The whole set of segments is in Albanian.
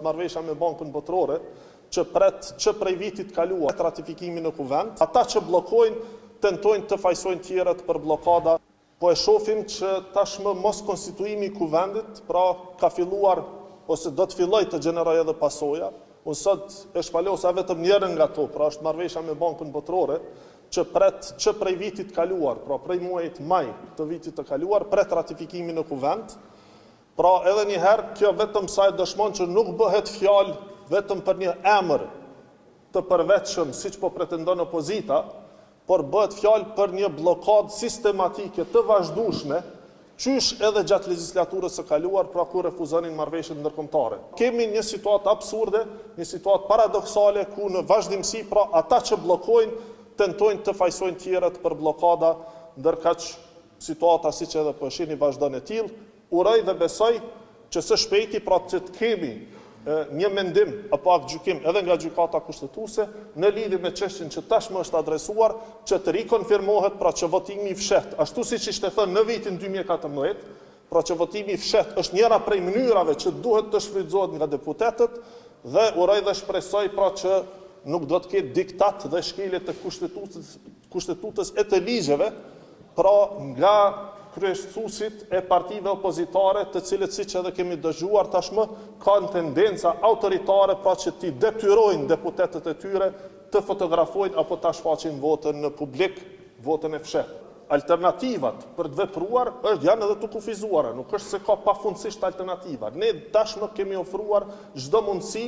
marrëveshja me Bankën Botërore, që prej vitit kaluar ratifikimin në kuvend, ata që bllokojnë tentojnë të fajsojnë tjerët për bllokada. Po e shohim që tashmë mos konstituimi i kuvendit, pra ka filluar ose do të filloj të gjenerojë edhe pasoja. Unë sot e shpalosa vetëm njërën nga to, pra është marrëveshja me Bankën Botërore, që prej vitit kaluar, pra prej muajit maj të vitit të kaluar, pret ratifikimin në kuvend. Pra edhe njëherë kjo vetëm sa e dëshmon që nuk bëhet fjalë vetëm për një emër të përveçshëm, siç po pretendon opozita, por bëhet fjalë për një bllokadë sistematike të vazhdueshme, qysh edhe gjatë legjislaturës së kaluar, pra kur refuzonin marrëveshjet ndërkombëtare. Kemi një situatë absurde, një situatë paradoksale ku në vazhdimsi, pra ata që bllokojnë tentojnë të fajsojnë tjerët për bllokada, ndërkaq situata siç edhe po shihni vazhdon e tillë. Uroj dhe besoj që së shpejti pra që të kemi një mendim apo aktgjykim edhe nga gjykata kushtetuese në lidhje me çështjen që tashmë është adresuar, që të rikonfirmohet pra që votimi i fshehtë, ashtu siç ishte thënë në vitin 2014, pra që votimi i fshehtë është njëra prej mënyrave që duhet të shfrytëzohet nga deputetët, dhe uroj dhe shpresoj pra që nuk do të ketë diktat dhe shkelje të kushtetutës e të ligjeve, pra nga kryesuesit e partive opozitare, të cilët siç edhe kemi dëgjuar tashmë kanë tendenca autoritare, pra që ti detyrojnë deputetët e tyre të fotografojnë apo ta shfaqin votën në publik, votën e fshehtë. Alternativat për të vepruar janë edhe të kufizuara, nuk është se ka pafundësisht alternativa. Ne tashmë kemi ofruar çdo mundësi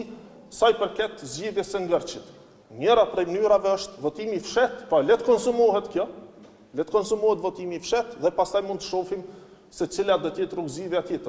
sa i përket zgjidhjes së ngërçit. Njëra prej mënyrave është votimi i fshehtë, pra le të konsumohet kjo, le të konsumohet votimi i fshehtë dhe pastaj mund të shohim se cila do të jetë rrugëzidhja tjetër.